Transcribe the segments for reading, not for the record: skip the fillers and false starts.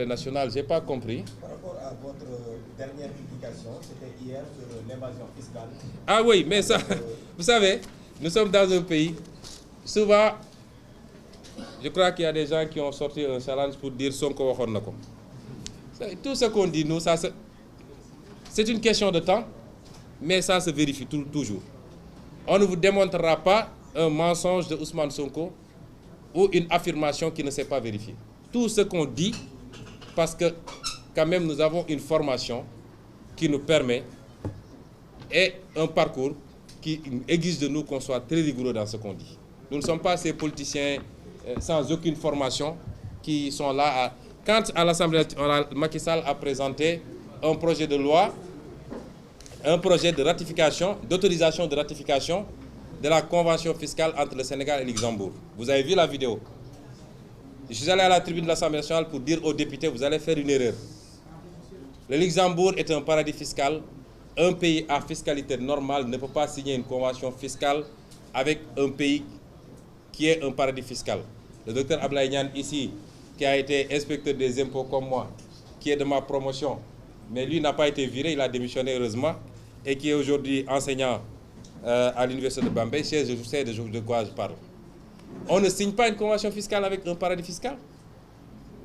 l'Assemblée nationale, je n'ai pas compris. Par rapport à votre dernière publication, c'était hier sur l'évasion fiscale. Ah oui, mais ça, vous savez, nous sommes dans un pays, souvent, je crois qu'il y a des gens qui ont sorti un challenge pour dire Sonko waxoon na ko. Tout ce qu'on dit, nous, c'est une question de temps, mais ça se vérifie toujours. On ne vous démontrera pas un mensonge de Ousmane Sonko ou une affirmation qui ne s'est pas vérifiée. Tout ce qu'on dit, parce que quand même nous avons une formation qui nous permet et un parcours qui exige de nous qu'on soit très rigoureux dans ce qu'on dit. Nous ne sommes pas ces politiciens sans aucune formation qui sont là. Quand à l'Assemblée, Macky Sall a présenté un projet de loi, un projet de ratification, d'autorisation de ratification de la convention fiscale entre le Sénégal et le Luxembourg. Vous avez vu la vidéo. Je suis allé à la tribune de l'Assemblée nationale pour dire aux députés, vous allez faire une erreur. Le Luxembourg est un paradis fiscal. Un pays à fiscalité normale ne peut pas signer une convention fiscale avec un pays qui est un paradis fiscal. Le docteur Ablaye Niane ici, qui a été inspecteur des impôts comme moi, qui est de ma promotion, mais lui n'a pas été viré, il a démissionné heureusement, et qui est aujourd'hui enseignant à l'université de Bambey, je sais de quoi je parle. On ne signe pas une convention fiscale avec un paradis fiscal.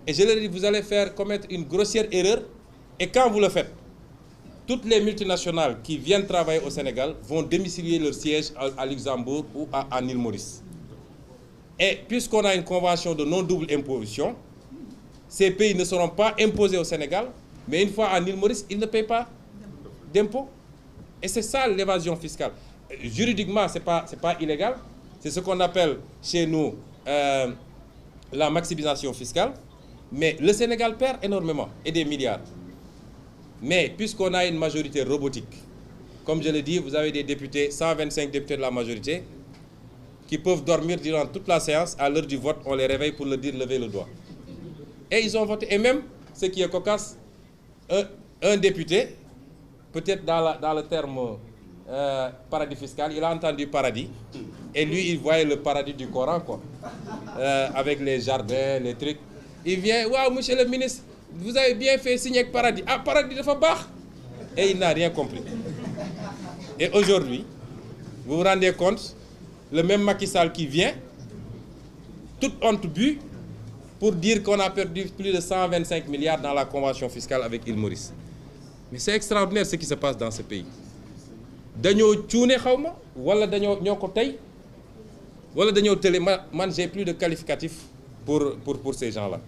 Et je leur dis, vous allez commettre une grossière erreur, et quand vous le faites, toutes les multinationales qui viennent travailler au Sénégal vont domicilier leur siège à Luxembourg ou à île Maurice. Et puisqu'on a une convention de non-double imposition, ces pays ne seront pas imposés au Sénégal, mais une fois en île Maurice, ils ne payent pas d'impôts. Et c'est ça l'évasion fiscale. Juridiquement, ce n'est pas illégal. C'est ce qu'on appelle chez nous la maximisation fiscale. Mais le Sénégal perd énormément, et des milliards. Mais puisqu'on a une majorité robotique, comme je l'ai dit, vous avez des députés, 125 députés de la majorité, qui peuvent dormir durant toute la séance. À l'heure du vote, on les réveille pour leur dire lever le doigt. Et ils ont voté. Et même, ce qui est cocasse, un député, peut-être dans le terme paradis fiscal, il a entendu paradis. Et lui, il voyait le paradis du Coran, quoi. Avec les jardins, les trucs. Il vient, waouh, monsieur le ministre, vous avez bien fait signer avec paradis. Ah, paradis de Fabach. Et il n'a rien compris. Et aujourd'hui, vous vous rendez compte, le même Macky Sall qui vient, toute honte bue, pour dire qu'on a perdu plus de 125 milliards dans la convention fiscale avec île Maurice. Mais c'est extraordinaire ce qui se passe dans ce pays. Dañoo cuune xawma wala dañoo ñoko tay wala dañoo télé man j'ai plus de qualificatif pour ces gens-là.